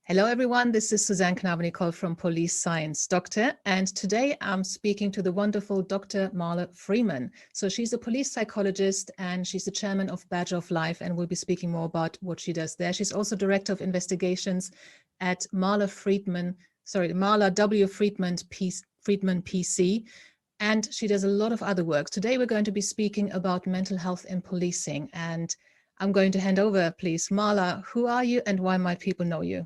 Hello, everyone. This is Suzanne Knabe-Nicole from Police Science Doctor. And today I'm speaking to the wonderful Dr. Marla Friedman. So she's a police psychologist and she's the chairman of Badge of Life, and we'll be speaking more about what she does there. She's also director of investigations at Marla W. Friedman PC. And she does a lot of other work. Today we're going to be speaking about mental health in policing. And I'm going to hand over, please. Marla, who are you and why might people know you?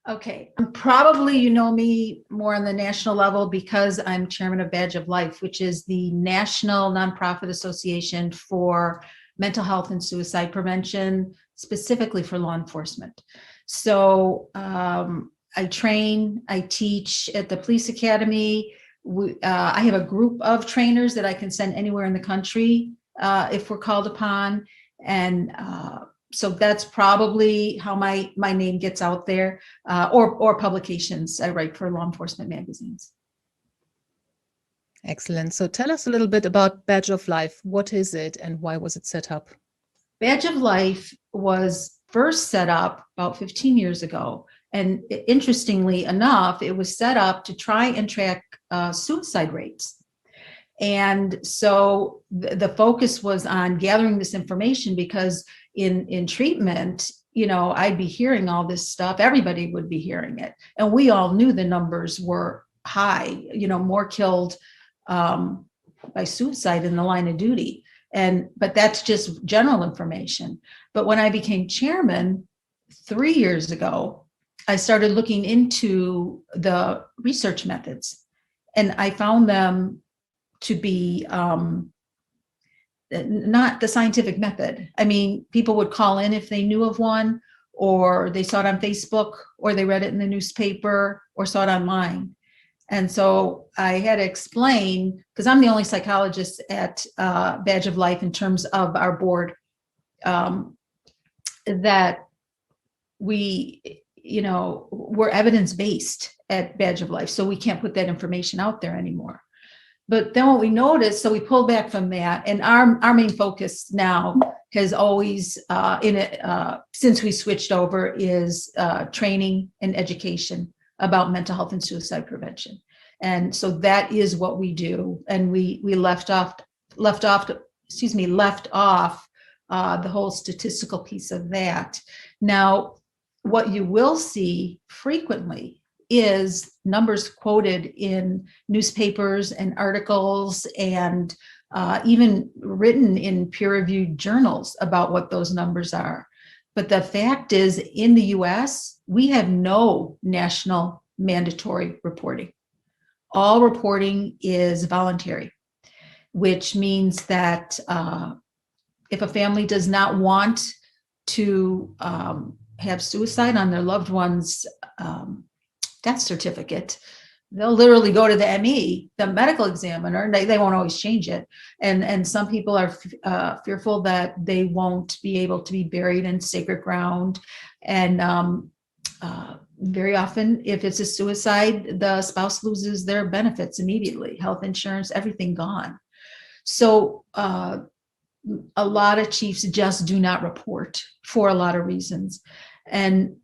Okay, probably you know me more on the national level because I'm chairman of Badge of Life, which is the national nonprofit association for mental health and suicide prevention, specifically for law enforcement. So I train, I teach at the police academy. I have a group of trainers that I can send anywhere in the country if we're called upon. And so that's probably how my name gets out there, or publications. I write for law enforcement magazines. Excellent. So tell us a little bit about Badge of Life. What is it and why was it set up? Badge of Life was first set up about 15 years ago. And interestingly enough, it was set up to try and track suicide rates. And so the focus was on gathering this information because in treatment, you know, I'd be hearing all this stuff. Everybody would be hearing it. And we all knew the numbers were high, you know, more killed by suicide in the line of duty. But that's just general information. But when I became chairman 3 years ago, I started looking into the research methods, and I found them to be not the scientific method. I mean, people would call in if they knew of one, or they saw it on Facebook, or they read it in the newspaper, or saw it online. And so I had to explain, because I'm the only psychologist at Badge of Life in terms of our board, that we, you know, we're evidence-based at Badge of Life, so we can't put that information out there anymore. But then what we noticed, so we pulled back from that, and our main focus now has always, since we switched over, is training and education about mental health and suicide prevention. And so that is what we do. And we left off the whole statistical piece of that. Now, what you will see frequently is numbers quoted in newspapers and articles, and even written in peer-reviewed journals about what those numbers are. But the fact is, in the US, we have no national mandatory reporting. All reporting is voluntary, which means that if a family does not want to have suicide on their loved one's death certificate, they'll literally go to the ME, the medical examiner. They won't always change it. And some people are fearful that they won't be able to be buried in sacred ground. And very often, if it's a suicide, the spouse loses their benefits immediately, health insurance, everything gone. So a lot of chiefs just do not report for a lot of reasons. And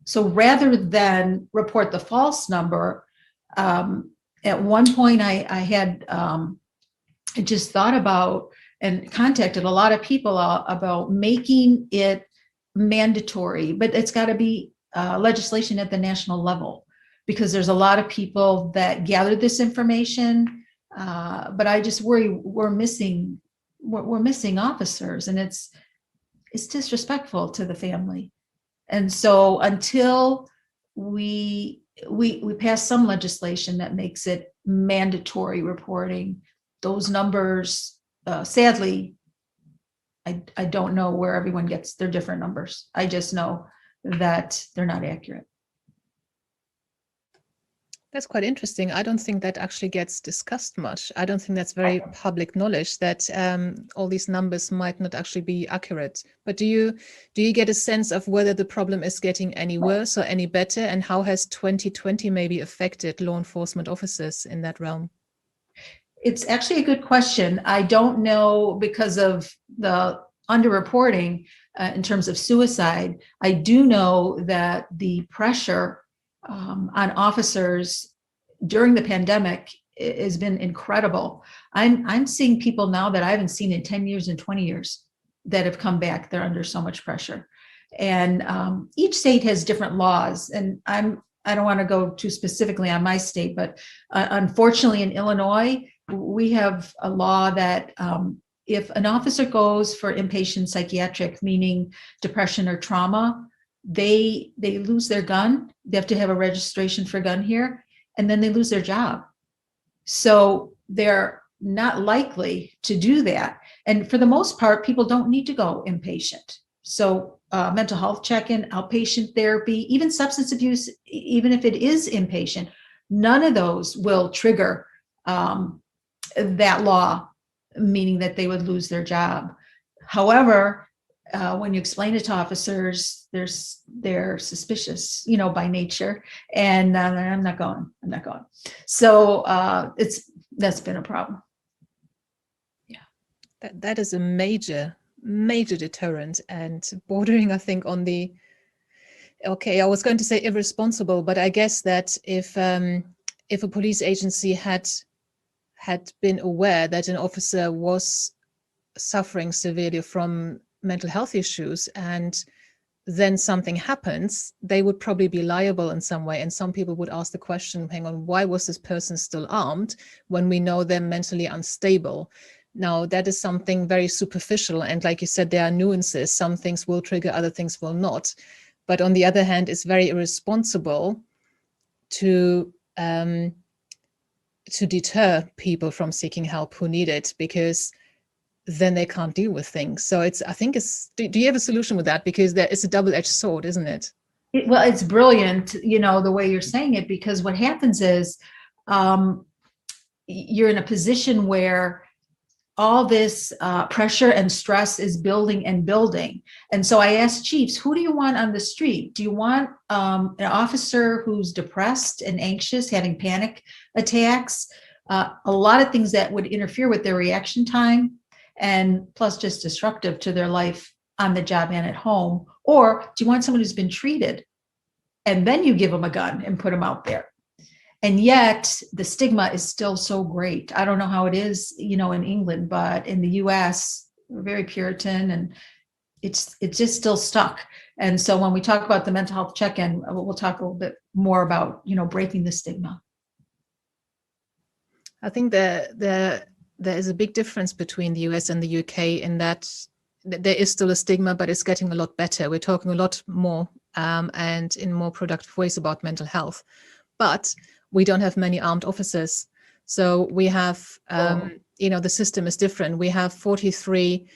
so rather than report the false number, at one point I had just thought about and contacted a lot of people about making it mandatory, but it's got to be legislation at the national level, because there's a lot of people that gather this information, but I just worry we're missing officers, and it's disrespectful to the family. And so until we pass some legislation that makes it mandatory reporting, those numbers, sadly, I don't know where everyone gets their different numbers. I just know that they're not accurate. That's quite interesting. I don't think that actually gets discussed much. I don't think that's very public knowledge, that all these numbers might not actually be accurate. But do you get a sense of whether the problem is getting any worse or any better? And how has 2020 maybe affected law enforcement officers in that realm? It's actually a good question. I don't know, because of the underreporting in terms of suicide. I do know that the pressure on officers during the pandemic has been incredible. I'm seeing people now that I haven't seen in 10 years and 20 years that have come back. They're under so much pressure. And each state has different laws. And I don't want to go too specifically on my state, but unfortunately in Illinois, we have a law that if an officer goes for inpatient psychiatric, meaning depression or trauma, they lose their gun. They have to have a registration for a gun here, and then they lose their job. So they're not likely to do that. And for the most part, people don't need to go inpatient. So mental health check-in, outpatient therapy, even substance abuse, even if it is inpatient, none of those will trigger that law, meaning that they would lose their job. However, when you explain it to officers, they're suspicious, by nature, and I'm not going. So that's been a problem. Yeah, that is a major deterrent, and bordering, I think, on the, okay, I was going to say irresponsible, but I guess that if a police agency had been aware that an officer was suffering severely from mental health issues and then something happens, they would probably be liable in some way. And some people would ask the question, hang on, why was this person still armed when we know they're mentally unstable? Now, that is something very superficial. And like you said, there are nuances. Some things will trigger, other things will not. But on the other hand, it's very irresponsible to deter people from seeking help who need it, because then they can't deal with things. So I think do you have a solution with that? Because there is a double-edged sword, isn't it? Well, it's brilliant, the way you're saying it, because what happens is you're in a position where all this pressure and stress is building and building. And so I asked chiefs, who do you want on the street? Do you want an officer who's depressed and anxious, having panic attacks, a lot of things that would interfere with their reaction time, and plus just disruptive to their life on the job and at home? Or do you want someone who's been treated, and then you give them a gun and put them out there? And yet the stigma is still so great. I don't know how it is, in England, but in the US, we're very Puritan, and it's just still stuck. And so when we talk about the mental health check-in, we'll talk a little bit more about, breaking the stigma. I think there is a big difference between the US and the UK in that there is still a stigma, but it's getting a lot better. We're talking a lot more and in more productive ways about mental health. But we don't have many armed officers. So we have, the system is different. We have 43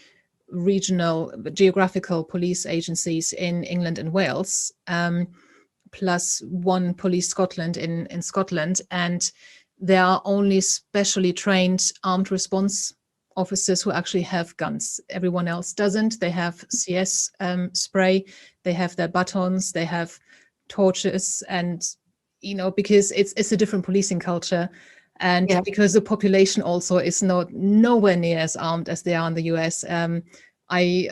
regional geographical police agencies in England and Wales, plus one Police Scotland in Scotland. And there are only specially trained armed response officers who actually have guns. Everyone else doesn't. They have CS spray, they have their batons, they have torches, and because it's a different policing culture, and because the population also is nowhere near as armed as they are in the US. I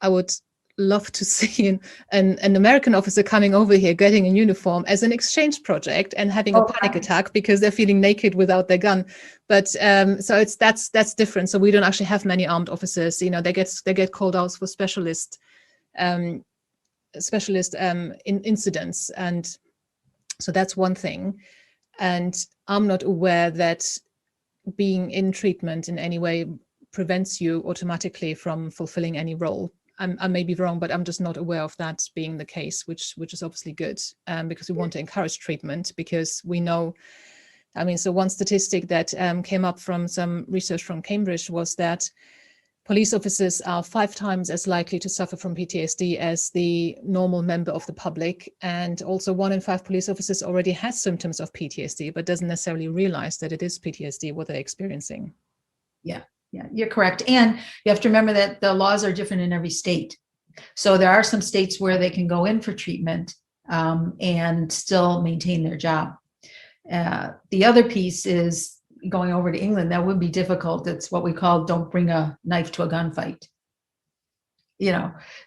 would love to see an American officer coming over here, getting a uniform as an exchange project and having a panic attack because they're feeling naked without their gun. But so that's different. So we don't actually have many armed officers. They get called out for specialist incidents, and so that's one thing. And I'm not aware that being in treatment in any way prevents you automatically from fulfilling any role. I may be wrong, but I'm just not aware of that being the case, which is obviously good, because we want to encourage treatment, because we know, so one statistic that came up from some research from Cambridge was that police officers are 5 times as likely to suffer from PTSD as the normal member of the public. And also 1 in 5 police officers already has symptoms of PTSD, but doesn't necessarily realize that it is PTSD, what they're experiencing. Yeah, you're correct. And you have to remember that the laws are different in every state. So there are some states where they can go in for treatment and still maintain their job. The other piece is going over to England. That would be difficult. It's what we call don't bring a knife to a gunfight.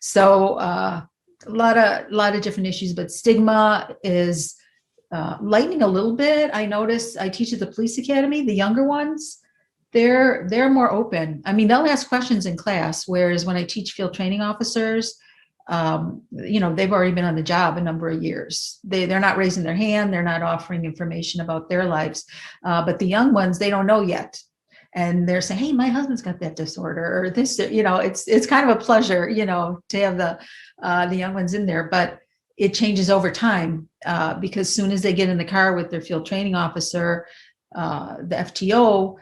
So a lot of different issues, but stigma is lightening a little bit. I notice I teach at the police academy, the younger ones, they're more open. I mean, they'll ask questions in class, whereas when I teach field training officers, they've already been on the job a number of years. They're not raising their hand. They're not offering information about their lives. But the young ones, they don't know yet. And they're saying, hey, my husband's got that disorder or this, it's kind of a pleasure, to have the young ones in there, but it changes over time because soon as they get in the car with their field training officer, the FTO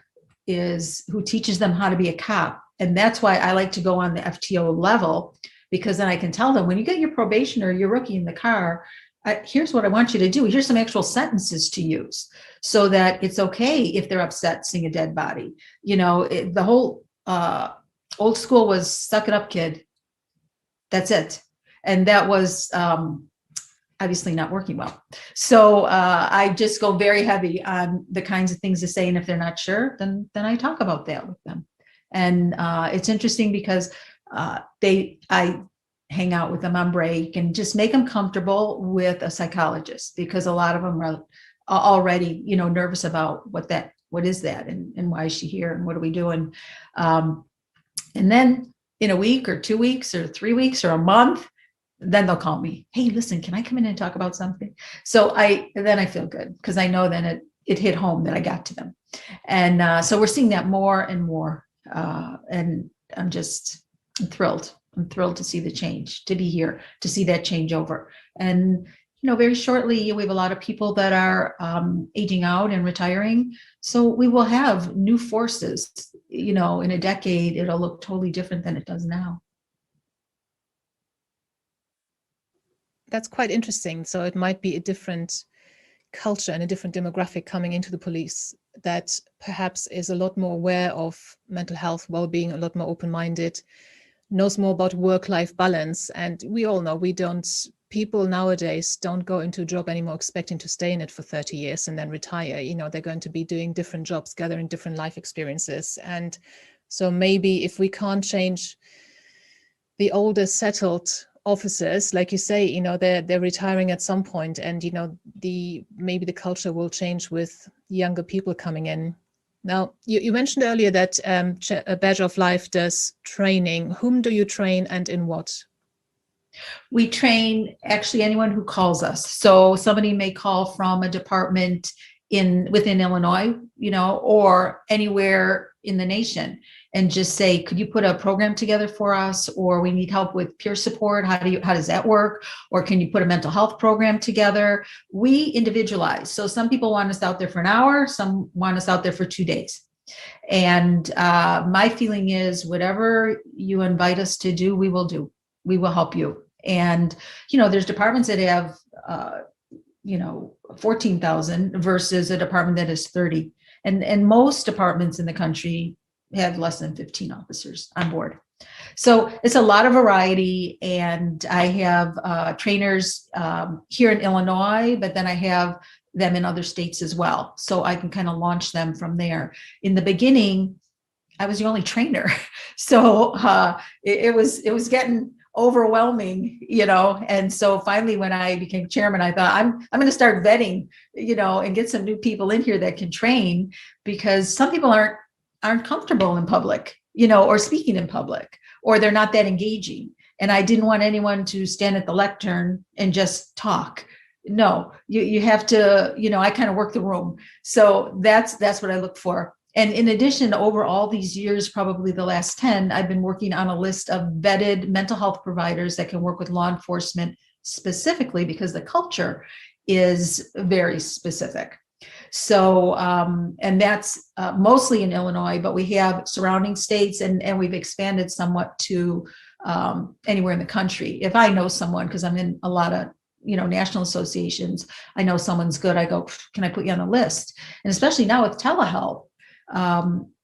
is who teaches them how to be a cop. And that's why I like to go on the FTO level, because then I can tell them, when you get your probation or your rookie in the car, here's what I want you to do. Here's some actual sentences to use so that it's okay if they're upset seeing a dead body. The whole old school was suck it up, kid. That's it. And that was obviously not working well. So I just go very heavy on the kinds of things to say. And if they're not sure, then I talk about that with them. And it's interesting because I hang out with them on break and just make them comfortable with a psychologist, because a lot of them are already, nervous about what is that and why is she here and what are we doing? And then in a week or 2 weeks or 3 weeks or a month, then they'll call me. Hey, listen, can I come in and talk about something? So then I feel good, because I know then it hit home that I got to them. And so we're seeing that more and more. And I'm thrilled. I'm thrilled to see the change, to be here, to see that change over. And, very shortly, we have a lot of people that are aging out and retiring. So we will have new forces, in a decade, it'll look totally different than it does now. That's quite interesting. So it might be a different culture and a different demographic coming into the police that perhaps is a lot more aware of mental health, well-being, a lot more open-minded, knows more about work-life balance. And we all know people nowadays don't go into a job anymore expecting to stay in it for 30 years and then retire. They're going to be doing different jobs, gathering different life experiences. And so maybe if we can't change the older settled officers, like you say, they're retiring at some point, and maybe the culture will change with younger people coming in. Now, you mentioned earlier that a Badger of Life does training. Whom do you train and in what? We train actually anyone who calls us. So somebody may call from a department within Illinois, or anywhere in the nation, and just say, could you put a program together for us? Or we need help with peer support. How does that work? Or can you put a mental health program together? We individualize. So some people want us out there for an hour, some want us out there for 2 days. And my feeling is whatever you invite us to do, we will do. We will help you. And, there's departments that have, 14,000 versus a department that is 30. And most departments in the country have less than 15 officers on board. So it's a lot of variety. And I have trainers here in Illinois, but then I have them in other states as well. So I can kind of launch them from there. In the beginning, I was the only trainer. So it was getting overwhelming, and so finally when I became chairman, I thought I'm going to start vetting, and get some new people in here that can train, because some people aren't comfortable in public, or speaking in public, or they're not that engaging. And I didn't want anyone to stand at the lectern and just talk. No, you have to, I kind of work the room. So that's what I look for. And in addition, over all these years, probably the last 10, I've been working on a list of vetted mental health providers that can work with law enforcement specifically, because the culture is very specific. So, and that's mostly in Illinois, but we have surrounding states, and we've expanded somewhat to anywhere in the country. If I know someone, because I'm in a lot of national associations, I know someone's good, I go, can I put you on the list? And especially now with telehealth,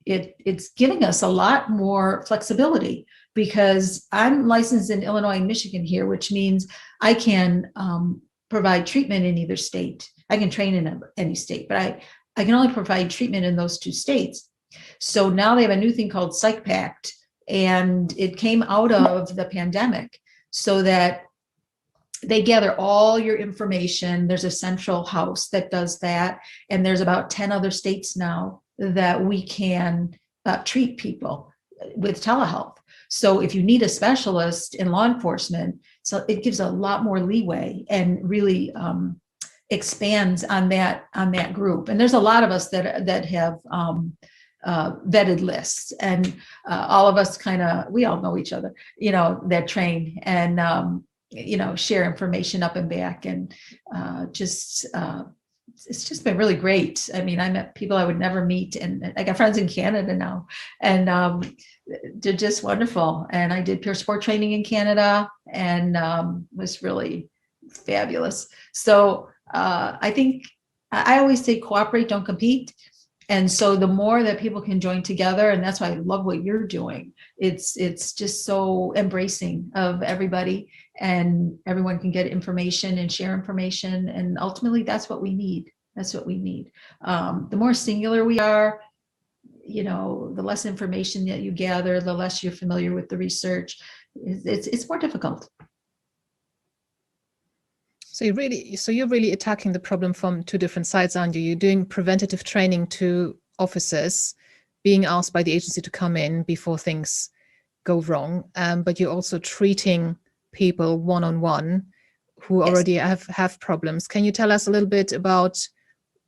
it's giving us a lot more flexibility, because I'm licensed in Illinois and Michigan here, which means I can provide treatment in either state. I can train in any state, but I can only provide treatment in those 2 states. So now they have a new thing called Psych Pact, And it came out of the pandemic, so that they gather all your information. There's a central house that does that. And there's about 10 other states now that we can treat people with telehealth. So if you need a specialist in law enforcement, so it gives a lot more leeway and really expands on that group. And there's a lot of us that have vetted lists, and all of us we all know each other, that train and share information up and back, and it's just been really great. I mean, I met people I would never meet, and I got friends in Canada now, and they're just wonderful. And I did peer support training in Canada, and was really fabulous. So I think I always say cooperate, don't compete. And so the more that people can join together, and that's why I love what you're doing. It's just so embracing of everybody, and everyone can get information and share information. And ultimately, that's what we need. That's what we need. The more singular we are, the less information that you gather, the less you're familiar with the research. It's more difficult. So you're really attacking the problem from two different sides, aren't you? You're doing preventative training to officers being asked by the agency to come in before things go wrong, but you're also treating people one-on-one who already have problems. Can you tell us a little bit about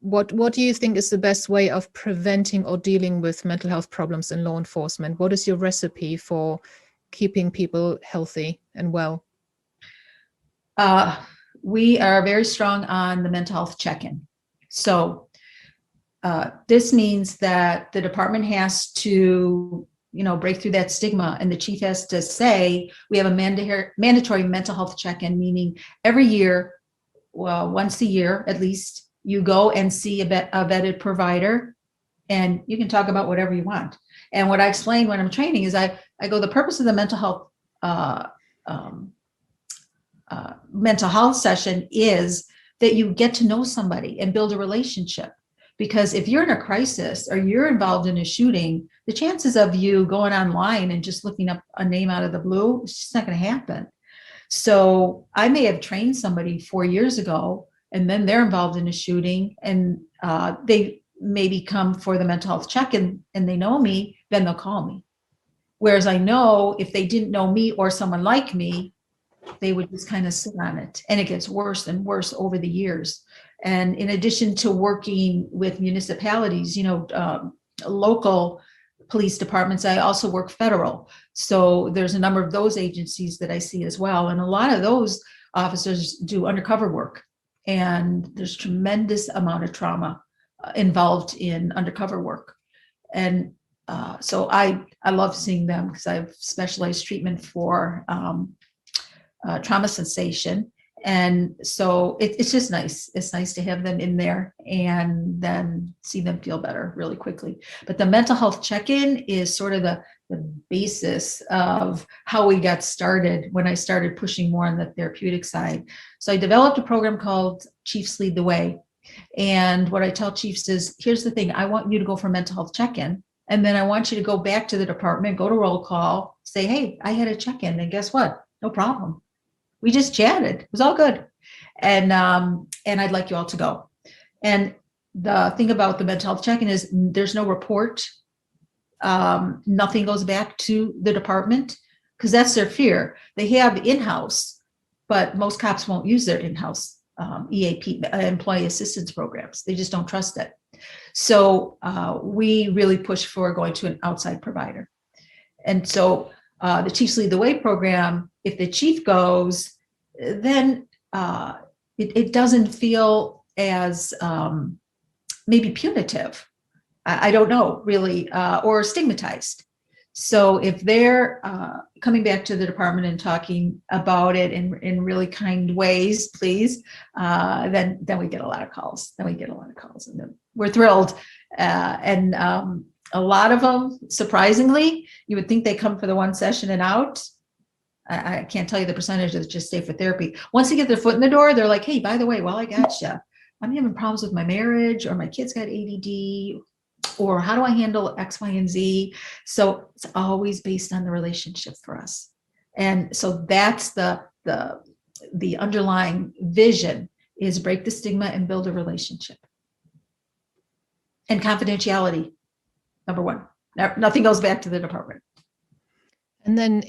what do you think is the best way of preventing or dealing with mental health problems in law enforcement? What is your recipe for keeping people healthy and well? We are very strong on the mental health check-in. So this means that the department has to, break through that stigma, and the chief has to say, we have a mandatory mental health check-in, meaning every year, well, once a year at least, you go and see a vetted provider, and you can talk about whatever you want. And what I explain when I'm training is I go, the purpose of the mental health session is that you get to know somebody and build a relationship. Because if you're in a crisis or you're involved in a shooting, the chances of you going online and just looking up a name out of the blue, it's just not going to happen. So I may have trained somebody 4 years ago, and then they're involved in a shooting, and they maybe come for the mental health check-in and they know me, then they'll call me. Whereas I know if they didn't know me or someone like me, they would just kind of sit on it, and it gets worse and worse over the years. And in addition to working with municipalities, local police departments, I also work federal. So there's a number of those agencies that I see as well. And a lot of those officers do undercover work, and there's tremendous amount of trauma involved in undercover work. And so I love seeing them, because I have specialized treatment for trauma sensation. And so it's just nice. It's nice to have them in there and then see them feel better really quickly. But the mental health check-in is sort of the basis of how we got started when I started pushing more on the therapeutic side. So I developed a program called Chiefs Lead the Way. And what I tell chiefs is, here's the thing, I want you to go for a mental health check-in. And then I want you to go back to the department, go to roll call, say, hey, I had a check-in, and guess what? No problem. We just chatted. It was all good. And I'd like you all to go. And the thing about the mental health check-in is there's no report. Nothing goes back to the department, because that's their fear. They have in-house, but most cops won't use their in-house EAP, employee assistance programs. They just don't trust it. So we really push for going to an outside provider. And so the Chiefs Lead the Way program, if the chief goes, then it doesn't feel as maybe punitive. I don't know, really, or stigmatized. So if they're coming back to the department and talking about it in really kind ways, please, then we get a lot of calls. And then we're thrilled. And a lot of them, surprisingly, you would think they come for the one session and out. I can't tell you the percentage that just stay for therapy. Once they get their foot in the door, they're like, hey, by the way, while I got you, I'm having problems with my marriage, or my kids got ADD. or how do I handle X, Y, and Z? So it's always based on the relationship for us. And so that's the underlying vision, is break the stigma and build a relationship. And confidentiality, number one. Nothing goes back to the department. And then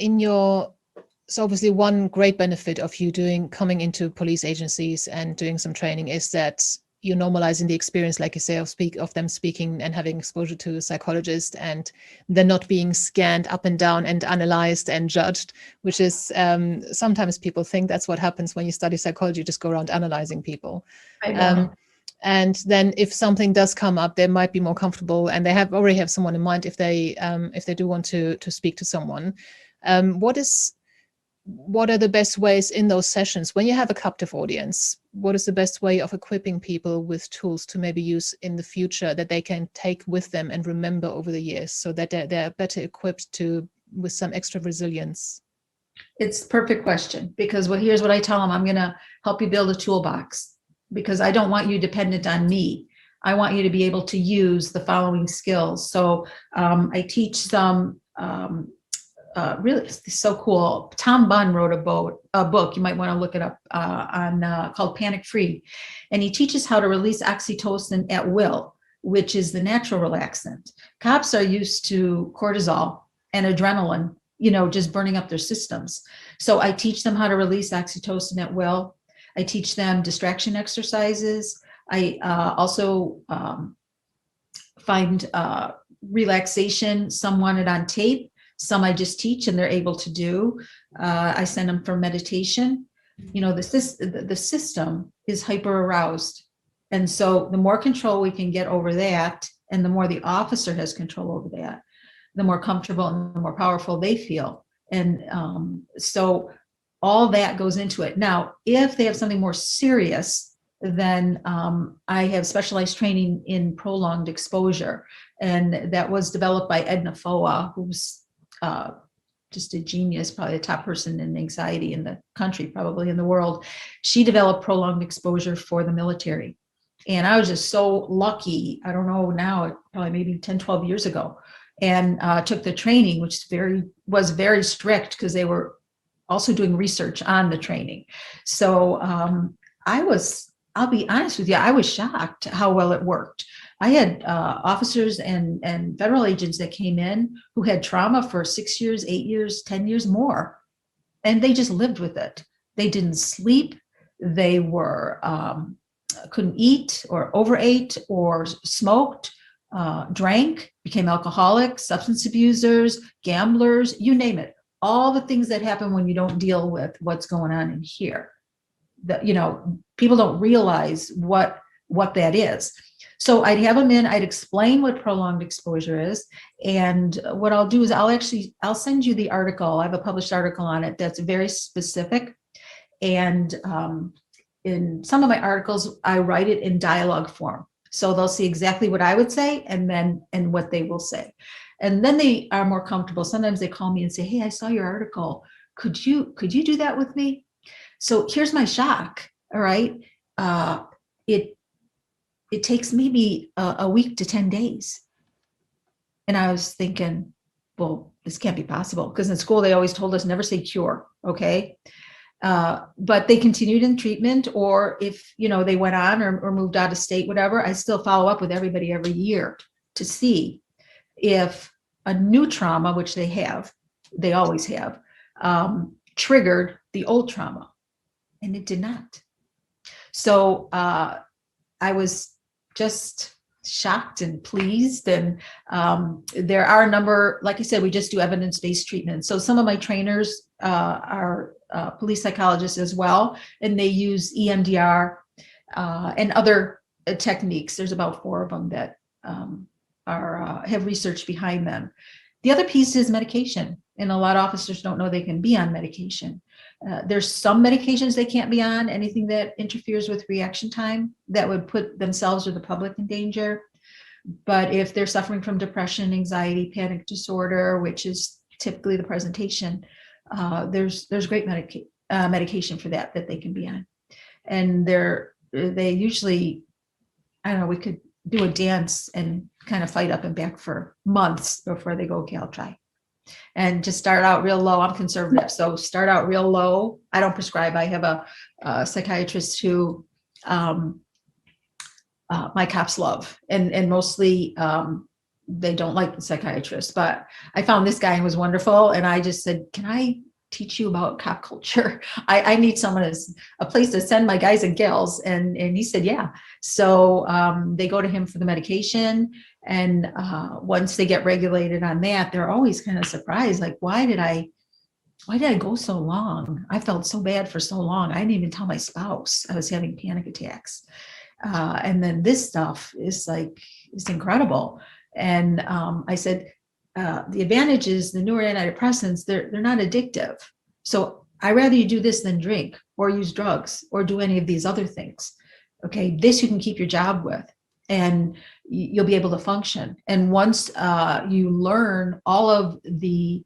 so obviously one great benefit of you coming into police agencies and doing some training is that you're normalizing the experience, like you say, of them speaking and having exposure to a psychologist, and they're not being scanned up and down and analyzed and judged, which is sometimes people think that's what happens when you study psychology, you just go around analyzing people. I know. And then if something does come up, they might be more comfortable, and they already have someone in mind if they do want to speak to someone. What are the best ways in those sessions when you have a captive audience? What is the best way of equipping people with tools to maybe use in the future that they can take with them and remember over the years, so that they're better equipped with some extra resilience? It's a perfect question, because here's what I tell them. I'm going to help you build a toolbox, because I don't want you dependent on me. I want you to be able to use the following skills. So I teach them, really, it's so cool. Tom Bunn wrote a book. You might want to look it up called Panic Free. And he teaches how to release oxytocin at will, which is the natural relaxant. Cops are used to cortisol and adrenaline, just burning up their systems. So I teach them how to release oxytocin at will. I teach them distraction exercises. I also find relaxation. Some want it on tape. Some I just teach and they're able to do. I send them for meditation. The system is hyper aroused. And so the more control we can get over that, and the more the officer has control over that, the more comfortable and the more powerful they feel. And so all that goes into it. Now, if they have something more serious, then I have specialized training in prolonged exposure. And that was developed by Edna Foa, who's just a genius, probably the top person in anxiety in the country, probably in the world. She developed prolonged exposure for the military. And I was just so lucky, I don't know now, probably maybe 10, 12 years ago, and took the training, which was very strict, because they were also doing research on the training. So I'll be honest with you, I was shocked how well it worked. I had officers and federal agents that came in who had trauma for 6 years, 8 years, 10 years more, and they just lived with it. They didn't sleep. They were couldn't eat, or overate, or smoked, drank, became alcoholics, substance abusers, gamblers, you name it. All the things that happen when you don't deal with what's going on in here. People don't realize what that is. So I'd have them in, I'd explain what prolonged exposure is. And what I'll do is I'll send you the article. I have a published article on it that's very specific. And in some of my articles, I write it in dialogue form. So they'll see exactly what I would say and what they will say. And then they are more comfortable. Sometimes they call me and say, hey, I saw your article. Could you do that with me? So here's my shock. All right. It takes maybe a week to 10 days. And I was thinking, well, this can't be possible, because in school, they always told us never say cure. Okay. But they continued in treatment, or if, they went on or moved out of state, whatever, I still follow up with everybody every year to see if a new trauma, which they always have, triggered the old trauma. And it did not. So I was just shocked and pleased. And there are a number, like I said, we just do evidence-based treatment. So some of my trainers are police psychologists as well, and they use EMDR and other techniques. There's about 4 of them that have research behind them. The other piece is medication, and a lot of officers don't know they can be on medication. There's some medications they can't be on, anything that interferes with reaction time that would put themselves or the public in danger. But if they're suffering from depression, anxiety, panic disorder, which is typically the presentation, there's great medication for that they can be on. And they usually, I don't know, do a dance and kind of fight up and back for months before they go, okay, I'll try. And just start out real low. I'm conservative, so start out real low. I don't prescribe. I have a psychiatrist who my cops love, and mostly they don't like the psychiatrist, but I found this guy and was wonderful. And I just said, can I teach you about cop culture? I need someone as a place to send my guys and gals. And he said, yeah. So they go to him for the medication. And once they get regulated on that, they're always kind of surprised, like, why did I go so long? I felt so bad for so long. I didn't even tell my spouse I was having panic attacks. And then this stuff is incredible. And I said, the advantage is the newer antidepressants, they're not addictive. So I'd rather you do this than drink or use drugs or do any of these other things. Okay, this you can keep your job with and you'll be able to function. And once you learn all of the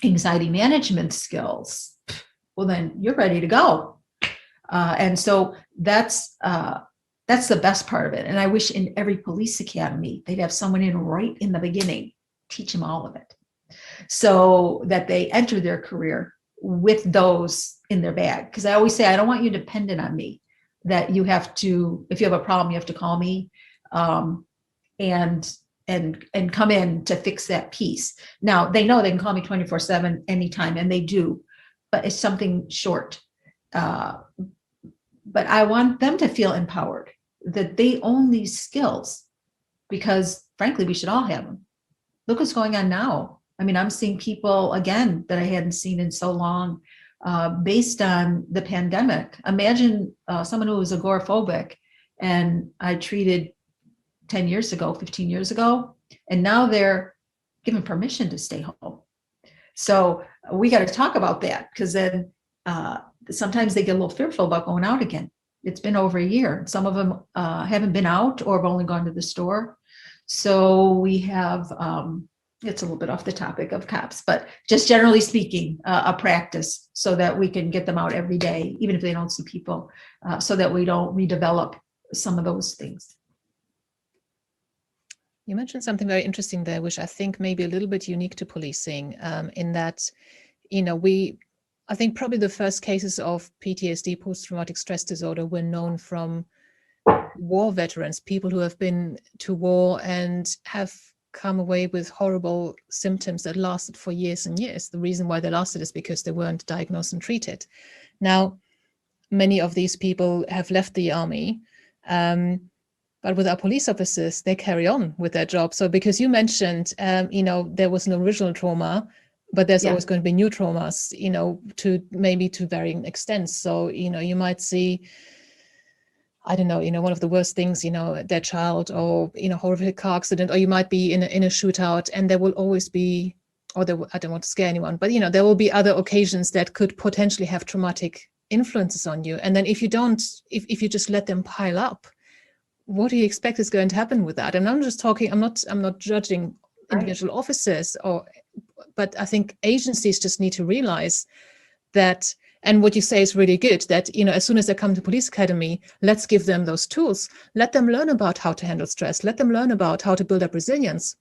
anxiety management skills, well, then you're ready to go. And so that's the best part of it. And I wish in every police academy, they'd have someone in right in the beginning, teach them all of it, so that they enter their career with those in their bag. Because I always say, I don't want you dependent on me, that you have to, if you have a problem, you have to call me and come in to fix that piece. Now, they know they can call me 24/7 anytime, and they do, but it's something short. But I want them to feel empowered, that they own these skills, because frankly, we should all have them. Look what's going on now. I mean, I'm seeing people again that I hadn't seen in so long, based on the pandemic. Imagine someone who was agoraphobic and I treated 10 years ago, 15 years ago, and now they're given permission to stay home. So we got to talk about that, because then sometimes they get a little fearful about going out again. It's been over a year. Some of them haven't been out or have only gone to the store. So we have, it's a little bit off the topic of cops, but just generally speaking, a practice so that we can get them out every day, even if they don't see people, so that we don't redevelop some of those things. You mentioned something very interesting there, which I think may be a little bit unique to policing, in that, I think probably the first cases of PTSD, post-traumatic stress disorder, were known from war veterans, people who have been to war and have come away with horrible symptoms that lasted for years and years. The reason why they lasted is because they weren't diagnosed and treated. Now, many of these people have left the army, but with our police officers, they carry on with their job. So because you mentioned, there was an original trauma, but there's always going to be new traumas, to varying extents. So, you might see, I don't know, one of the worst things, their child, or, horrific car accident, or you might be in a shootout, and there will always be, I don't want to scare anyone, but, there will be other occasions that could potentially have traumatic influences on you. And then if you just let them pile up, what do you expect is going to happen with that? And I'm just talking, I'm not judging individual officers, but I think agencies just need to realize that, and what you say is really good, that, as soon as they come to police academy, let's give them those tools. Let them learn about how to handle stress. Let them learn about how to build up resilience.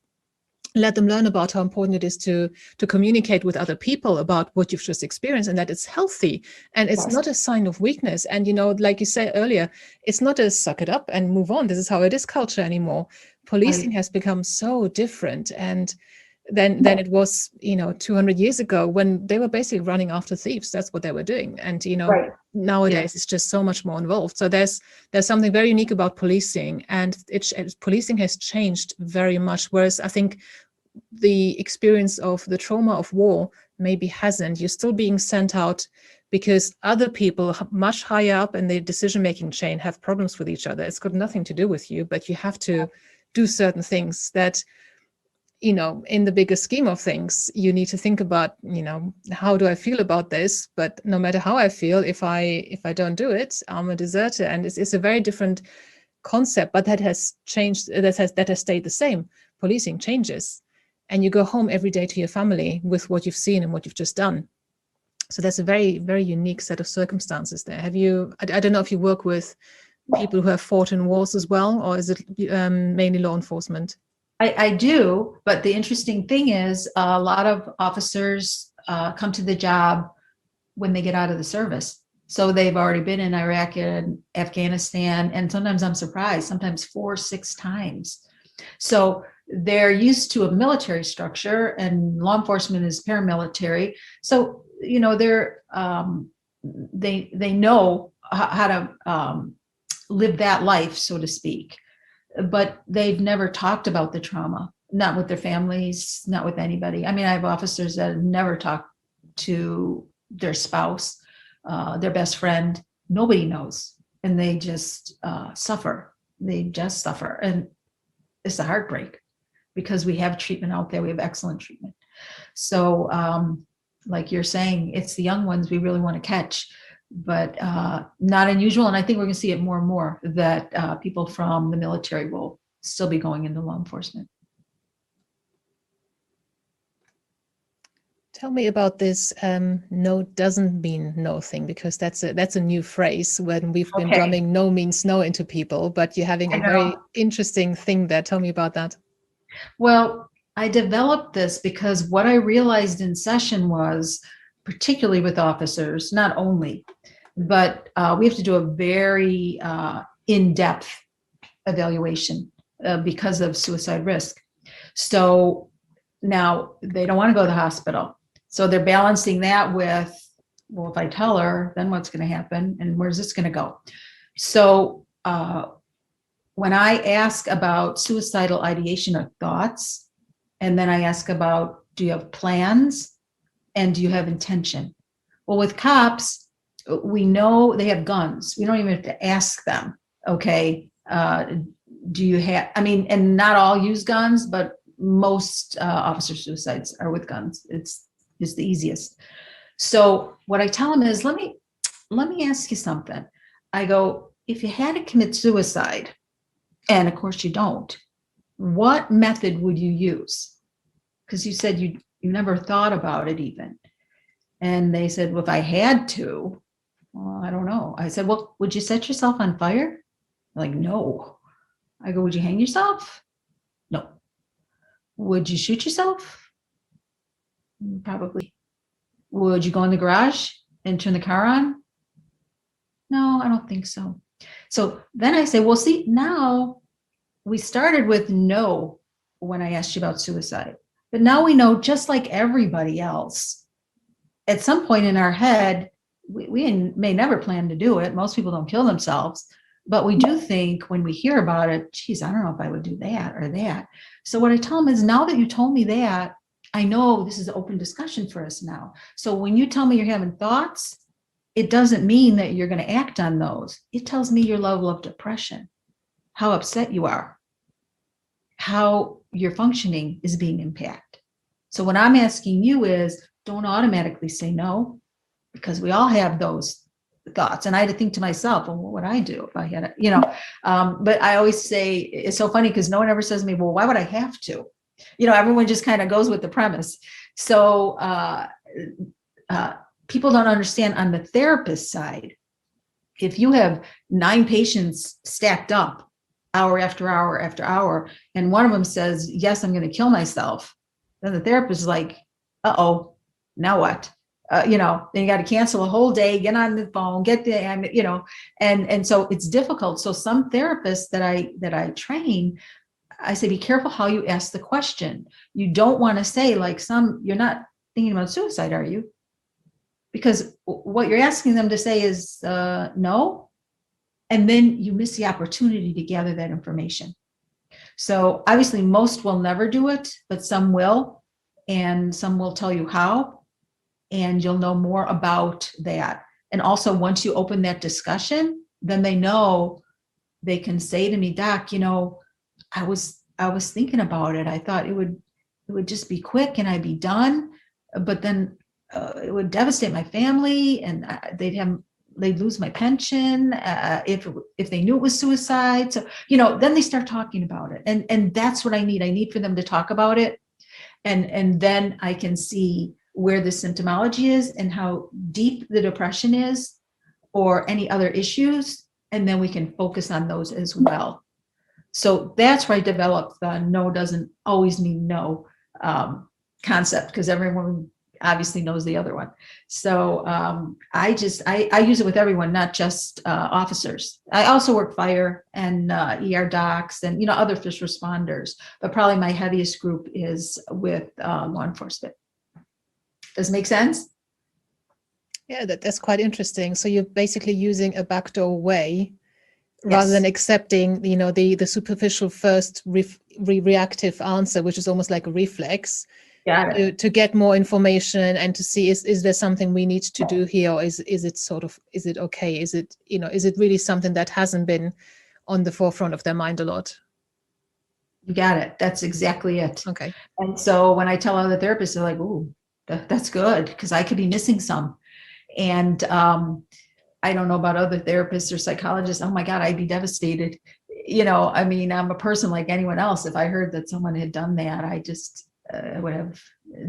Let them learn about how important it is to communicate with other people about what you've just experienced, and that it's healthy and it's not a sign of weakness. And, like you said earlier, it's not a suck it up and move on, this is how it is culture anymore. Policing has become so different and than it was, 200 years ago, when they were basically running after thieves. That's what they were doing. And, nowadays it's just so much more involved. So there's something very unique about policing, and policing has changed very much. Whereas I think the experience of the trauma of war maybe hasn't. You're still being sent out because other people much higher up in the decision-making chain have problems with each other. It's got nothing to do with you, but you have to do certain things that, in the bigger scheme of things, you need to think about, how do I feel about this? But no matter how I feel, if I don't do it, I'm a deserter. And it's a very different concept, but that has changed, that has stayed the same. Policing changes, and you go home every day to your family with what you've seen and what you've just done. So there's a very, very unique set of circumstances there. I don't know if you work with people who have fought in wars as well, or is it mainly law enforcement? I do, but the interesting thing is a lot of officers come to the job when they get out of the service. So they've already been in Iraq and Afghanistan, and sometimes I'm surprised, sometimes 4 or 6 times. So they're used to a military structure, and law enforcement is paramilitary. So, you know, they know how to live that life, so to speak. But they've never talked about the trauma, not with their families, not with anybody. I mean, I have officers that have never talked to their spouse, their best friend. Nobody knows. And they just suffer. They just suffer. And it's a heartbreak because we have treatment out there. We have excellent treatment. So like you're saying, it's the young ones we really want to catch, but not unusual. And I think we're going to see it more and more that people from the military will still be going into law enforcement. Tell me about this no doesn't mean no thing, because that's a new phrase when we've been drumming no means no into people, but you're having a very interesting thing there. Tell me about that. Well, I developed this because what I realized in session was, particularly with officers, not only, but we have to do a very in-depth evaluation because of suicide risk. So now they don't want to go to the hospital. So they're balancing that with, well, if I tell her, then what's going to happen? And where's this going to go? So when I ask about suicidal ideation or thoughts, and then I ask about, do you have plans? And do you have intention? Well, with cops, we know they have guns. We don't even have to ask them, okay, do you have, I mean, and not all use guns, but most officer suicides are with guns. It's the easiest. So what I tell them is, let me ask you something. I go, if you had to commit suicide, and of course you don't, what method would you use? Because you said you never thought about it even. And they said, well, if I had to, well, I don't know. I said, well, would you set yourself on fire? Like, no. I go, would you hang yourself? No. Would you shoot yourself? Probably. Would you go in the garage and turn the car on? No, I don't think so. So then I say, well, see, now we started with no when I asked you about suicide, but now we know, just like everybody else, at some point in our head, we may never plan to do it. Most people don't kill themselves, but we do think when we hear about it, geez, I don't know if I would do that or that. So what I tell them is, now that you told me that, I know this is an open discussion for us now. So when you tell me you're having thoughts, it doesn't mean that you're going to act on those. It tells me your level of depression, how upset you are, how your functioning is being impacted. So what I'm asking you is, don't automatically say no, because we all have those thoughts. And I had to think to myself, well, what would I do if I had a, but I always say, it's so funny because no one ever says to me, well, why would I have to? Everyone just kind of goes with the premise. So people don't understand on the therapist side, if you have 9 patients stacked up hour after hour after hour, and one of them says, yes, I'm going to kill myself, then the therapist is like, uh-oh, now what? Then you got to cancel a whole day, get on the phone, and so it's difficult. So some therapists that I train, I say, be careful how you ask the question. You don't want to say, like, you're not thinking about suicide, are you? Because what you're asking them to say is no. And then you miss the opportunity to gather that information. So obviously most will never do it, but some will, and some will tell you how, and you'll know more about that. And also once you open that discussion, then they know they can say to me, Doc, I was thinking about it. I thought it would just be quick and I'd be done, but then it would devastate my family, and they'd lose my pension if they knew it was suicide. So then they start talking about it, and that's what I need. I need for them to talk about it, and then I can see where the symptomology is and how deep the depression is, or any other issues. and then we can focus on those as well. So that's where I developed the no doesn't always mean no concept, because everyone obviously knows the other one. So I use it with everyone, not just officers. I also work fire and ER docs and, you know, other first responders, but probably my heaviest group is with law enforcement. Does it make sense? Yeah, that's quite interesting. So you're basically using a backdoor way rather than accepting, you know, the superficial first reactive answer, which is almost like a reflex. To get more information and to see, is there something we need to do here, or is it okay? Is it, you know, is it really something that hasn't been on the forefront of their mind a lot? You got it. That's exactly it. Okay. And so when I tell other therapists, they're like, "Ooh, that's good, because I could be missing some." And I don't know about other therapists or psychologists. Oh my God, I'd be devastated. You know, I mean, I'm a person like anyone else. If I heard that someone had done that, I would have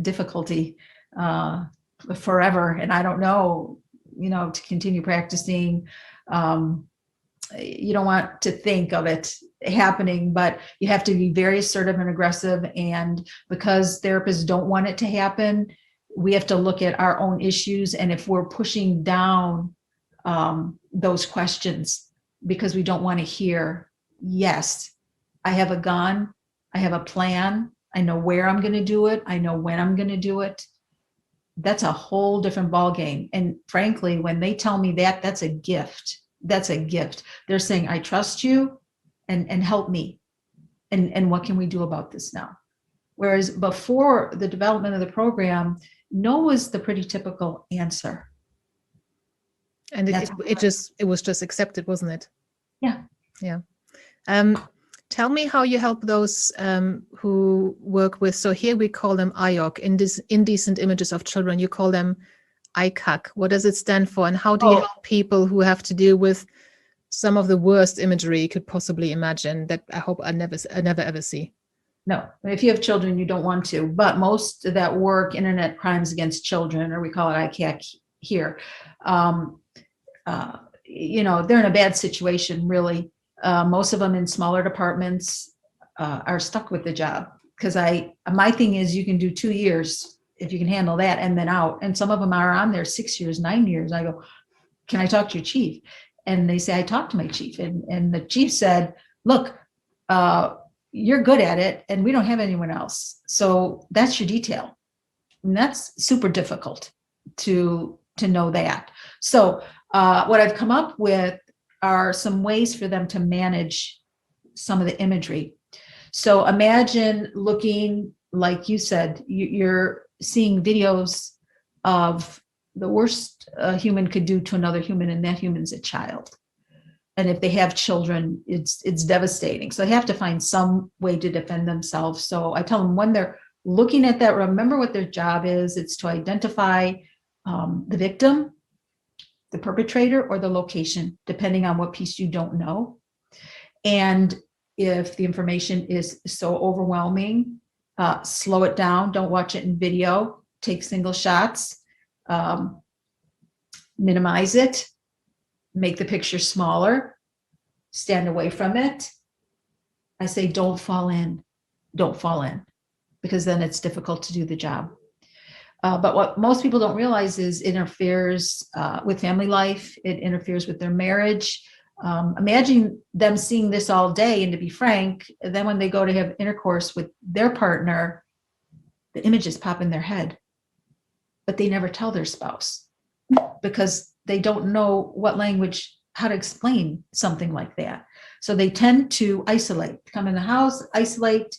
difficulty forever. And I don't know, you know, to continue practicing. You don't want to think of it happening, but you have to be very assertive and aggressive. And because therapists don't want it to happen, we have to look at our own issues. And if we're pushing down those questions because we don't want to hear, yes, I have a gun, I have a plan, I know where I'm going to do it, I know when I'm going to do it, that's a whole different ballgame. And frankly, when they tell me that, that's a gift. That's a gift. They're saying, I trust you and help me. And what can we do about this now? Whereas before the development of the program, no was the pretty typical answer. And it was just accepted, wasn't it? Yeah. Yeah. Tell me how you help those who work with, so here we call them IOC, indecent images of children. You call them ICAC. What does it stand for? And how do you help people who have to deal with some of the worst imagery you could possibly imagine that I hope I never ever see? No, if you have children, you don't want to, but most of that work, internet crimes against children, or we call it ICAC here, you know, they're in a bad situation, really. Most of them in smaller departments are stuck with the job, because my thing is, you can do 2 years if you can handle that and then out. And some of them are on there 6 years, 9 years. I go, can I talk to your chief? And they say, I talked to my chief. And the chief said, look, you're good at it and we don't have anyone else. So that's your detail. And that's super difficult to know that. So what I've come up with are some ways for them to manage some of the imagery. So imagine looking, like you said, you're seeing videos of the worst a human could do to another human, and that human's a child. And if they have children, it's devastating. So they have to find some way to defend themselves. So I tell them, when they're looking at that, remember what their job is. It's to identify the victim, the perpetrator, or the location, depending on what piece you don't know. And if the information is so overwhelming, slow it down. Don't watch it in video. Take single shots. Minimize it. Make the picture smaller. Stand away from it. I say, don't fall in. Don't fall in, because then it's difficult to do the job. But what most people don't realize is it interferes with family life. It interferes with their marriage. Imagine them seeing this all day, and to be frank, then when they go to have intercourse with their partner, the images pop in their head, but they never tell their spouse because they don't know what language, how to explain something like that. So they tend to isolate, come in the house, isolate,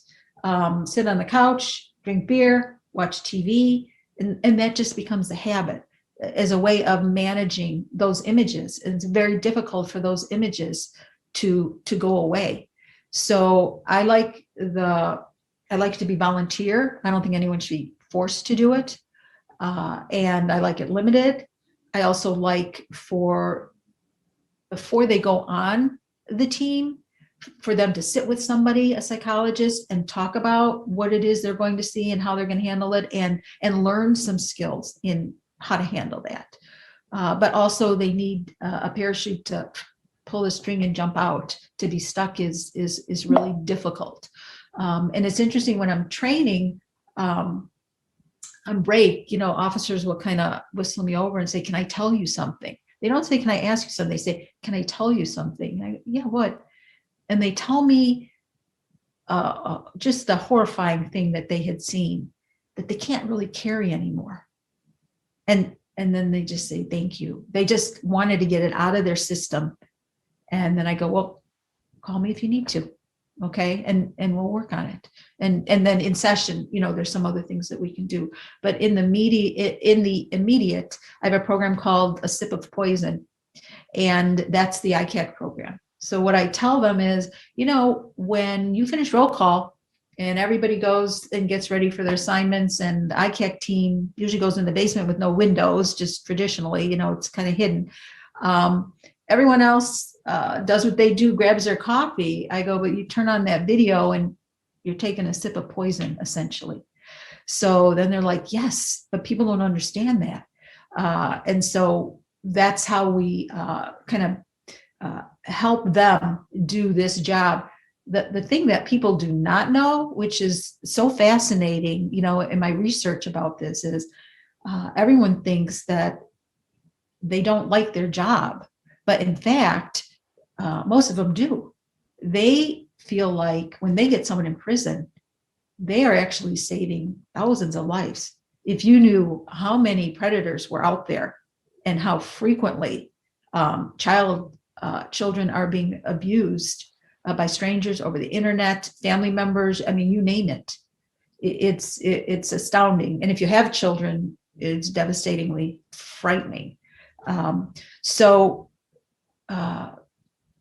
sit on the couch, drink beer, watch TV, and that just becomes a habit as a way of managing those images. And it's very difficult for those images to go away. So I like to be volunteer. I don't think anyone should be forced to do it. And I like it limited. I also like before they go on the team, for them to sit with somebody, a psychologist, and talk about what it is they're going to see and how they're going to handle it, and learn some skills in how to handle that. But also they need a parachute to pull the string and jump out. To be stuck is really difficult. And it's interesting when I'm training on break, officers will kind of whistle me over and say, "Can I tell you something?" They don't say, "Can I ask you something?" They say, "Can I tell you something?" I go, "Yeah, what?" And they tell me just the horrifying thing that they had seen, that they can't really carry anymore. And then they just say, "Thank you." They just wanted to get it out of their system. And then I go, "Well, call me if you need to." Okay. And we'll work on it. And then in session, there's some other things that we can do, but in the immediate, I have a program called A Sip of Poison, and that's the ICAC program. So what I tell them is, when you finish roll call and everybody goes and gets ready for their assignments, and the ICAC team usually goes in the basement with no windows, just traditionally, it's kind of hidden. Everyone else does what they do, grabs their coffee. I go, but you turn on that video and you're taking a sip of poison, essentially. So then they're like, yes, but people don't understand that. And so that's how we kind of help them do this job. The thing that people do not know, which is so fascinating, in my research about this, is everyone thinks that they don't like their job. But in fact, most of them do. They feel like when they get someone in prison, they are actually saving thousands of lives. If you knew how many predators were out there and how frequently children are being abused by strangers over the internet, family members, I mean, you name it. It's astounding. And if you have children, it's devastatingly frightening. So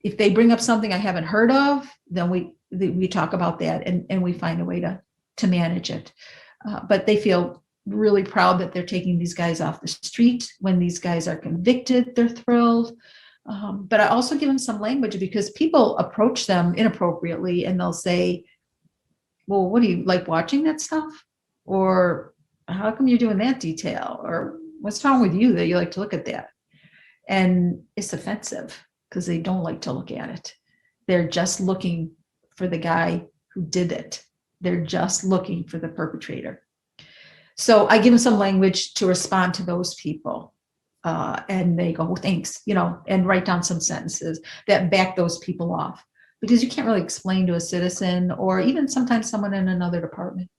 if they bring up something I haven't heard of, then we talk about that and we find a way to manage it. But they feel really proud that they're taking these guys off the street. When these guys are convicted, they're thrilled. But I also give them some language, because people approach them inappropriately and they'll say, "Well, what do you like watching that stuff?" Or "How come you're doing that detail?" Or "What's wrong with you that you like to look at that?" And it's offensive because they don't like to look at it. They're just looking for the guy who did it. They're just looking for the perpetrator. So I give them some language to respond to those people. And they go, "Well, thanks," and write down some sentences that back those people off, because you can't really explain to a citizen, or even sometimes someone in another department,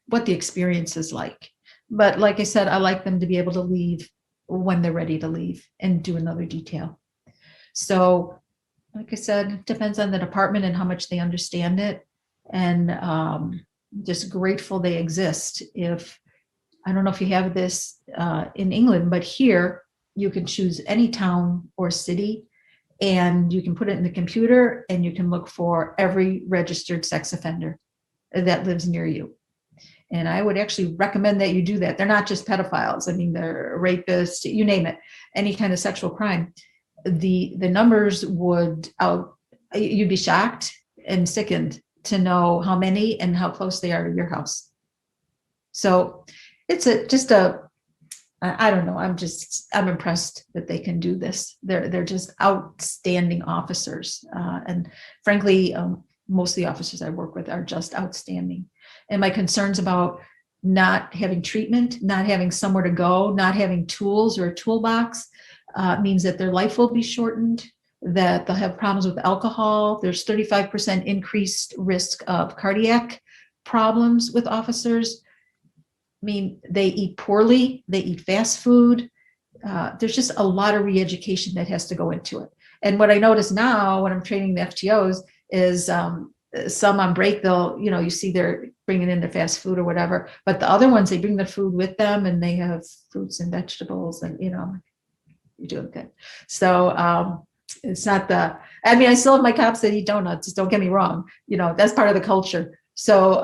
what the experience is like. But like I said, I like them to be able to leave when they're ready to leave and do another detail. So like I said, it depends on the department and how much they understand it. And just grateful they exist. I don't know if you have this in England, but here you can choose any town or city, and you can put it in the computer and you can look for every registered sex offender that lives near you. And I would actually recommend that you do that. They're not just pedophiles. I mean, they're rapists, you name it, any kind of sexual crime. The numbers you'd be shocked and sickened to know how many and how close they are to your house. So it's I don't know. I'm impressed that they can do this. They're just outstanding officers. And frankly, most of the officers I work with are just outstanding. And my concerns about not having treatment, not having somewhere to go, not having tools or a toolbox means that their life will be shortened, that they'll have problems with alcohol. There's 35% increased risk of cardiac problems with officers. I mean, they eat poorly, they eat fast food. There's just a lot of re-education that has to go into it. And what I notice now when I'm training the FTOs is some on break, they'll, you see they're bringing in the fast food or whatever, but the other ones, they bring the food with them and they have fruits and vegetables and, you're doing good. So it's not I still have my cops that eat donuts, don't get me wrong, that's part of the culture. So,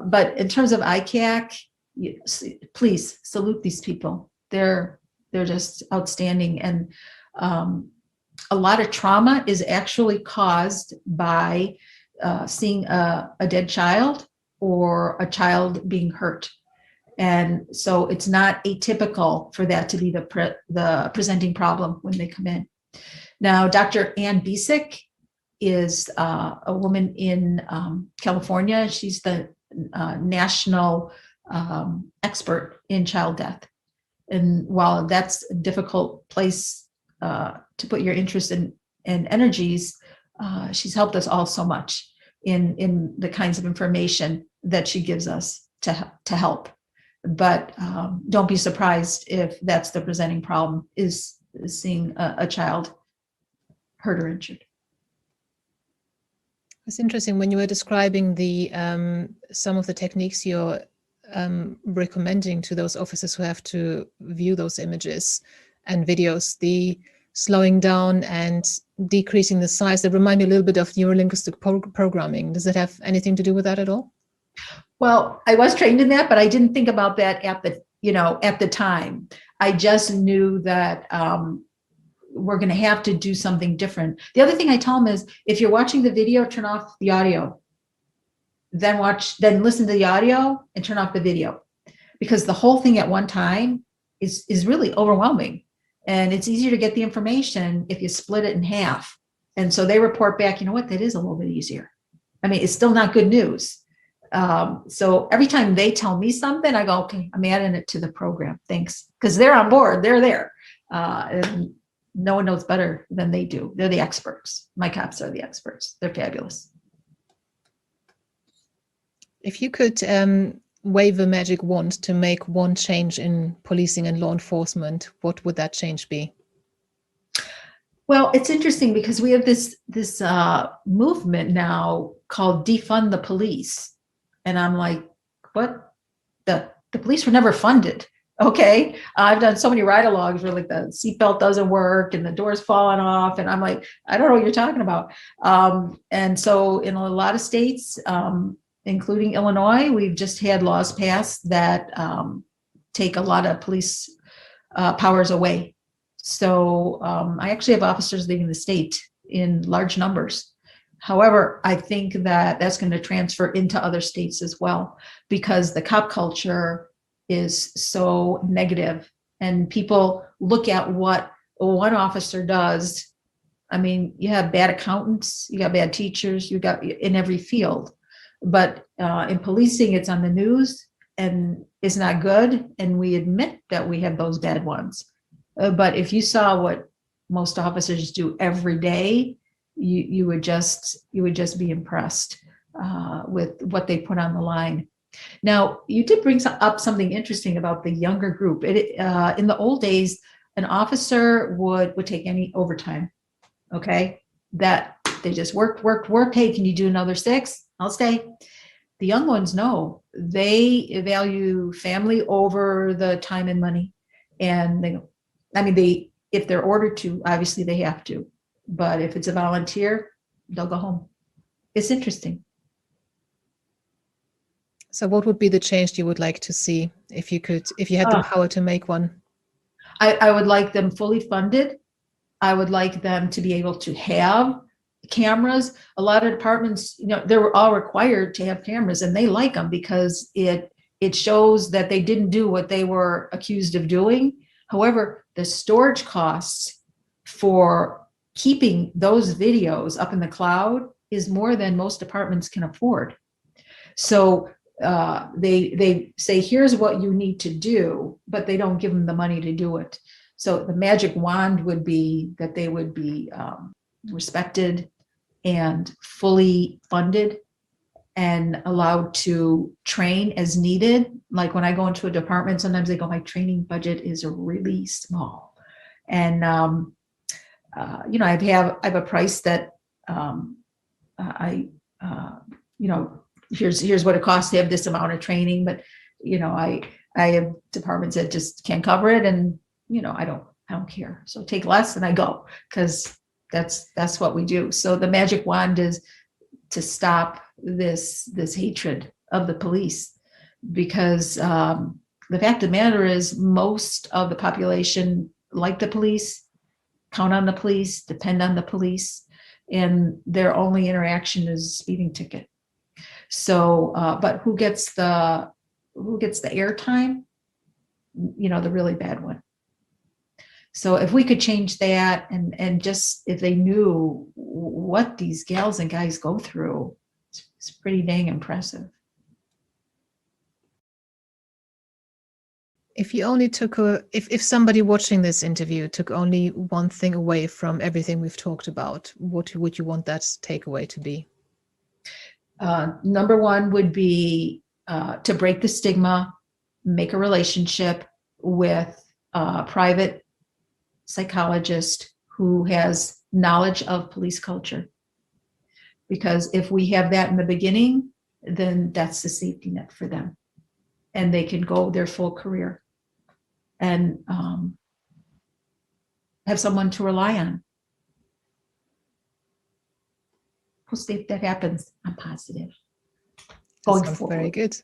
but in terms of ICAC, please salute these people. They're just outstanding. And a lot of trauma is actually caused by seeing a dead child or a child being hurt. And so it's not atypical for that to be the presenting problem when they come in. Now, Dr. Ann Bisick is a woman in California. She's the national expert in child death. And while that's a difficult place to put your interest and energies, she's helped us all so much in the kinds of information that she gives us to help. But don't be surprised if that's the presenting problem, is seeing a child hurt or injured. It's interesting when you were describing the some of the techniques you're recommending to those officers who have to view those images and videos, the slowing down and decreasing the size, that remind me a little bit of neurolinguistic programming. Does it have anything to do with that at all? Well, I was trained in that, but I didn't think about that at the time. I just knew that we're going to have to do something different. The other thing I tell them is, if you're watching the video, turn off the audio. Then listen to the audio and turn off the video, because the whole thing at one time is really overwhelming, and it's easier to get the information if you split it in half. And so they report back, you know what, that is a little bit easier. I mean, it's still not good news. So every time they tell me something, I go, okay, I'm adding it to the program. Thanks. Because they're on board. They're there. And no one knows better than they do. They're the experts. My cops are the experts. They're fabulous. If you could wave a magic wand to make one change in policing and law enforcement, what would that change be? Well, it's interesting because we have this movement now called defund the police. And I'm like, what? The police were never funded. Okay. I've done so many ride-alongs where like the seatbelt doesn't work and the door's falling off. And I'm like, I don't know what you're talking about. And so in a lot of states, including Illinois, we've just had laws passed that take a lot of police powers away. So I actually have officers leaving the state in large numbers. However, I think that that's going to transfer into other states as well, because the cop culture is so negative and people look at what one officer does. I mean, you have bad accountants, you got bad teachers, you got in every field. But in policing, it's on the news and it's not good. And we admit that we have those bad ones. But if you saw what most officers do every day, you would just be impressed with what they put on the line. Now, you did bring up something interesting about the younger group. In the old days, an officer would take any overtime. Okay, that they just work. Hey, can you do another 6? I'll stay. The young ones, no, they value family over the time and money. And if they're ordered to, obviously they have to. But if it's a volunteer, they'll go home. It's interesting. So what would be the change you would like to see if you had the power to make one? I would like them fully funded. I would like them to be able to have cameras. A lot of departments, they're all required to have cameras, and they like them because it shows that they didn't do what they were accused of doing. However, the storage costs for keeping those videos up in the cloud is more than most departments can afford. So they say, here's what you need to do, but they don't give them the money to do it. So the magic wand would be that they would be respected and fully funded and allowed to train as needed. Like when I go into a department, sometimes they go, my training budget is really small. And I have a price that here's what it costs to have this amount of training, but I have departments that just can't cover it, and I don't care. So take less and I go, because that's what we do. So the magic wand is to stop this hatred of the police, because the fact of the matter is most of the population like the police, count on the police, depend on the police, and their only interaction is speeding ticket. So, but who gets the who gets the airtime? The really bad one. So if we could change that, and just if they knew what these gals and guys go through, it's pretty dang impressive. If you only took if somebody watching this interview took only one thing away from everything we've talked about, what would you want that takeaway to be? Number one would be to break the stigma, make a relationship with a private psychologist who has knowledge of police culture. Because if we have that in the beginning, then that's the safety net for them. And they can go their full career and have someone to rely on. We'll see if that happens. I'm positive. Going forward. Very good.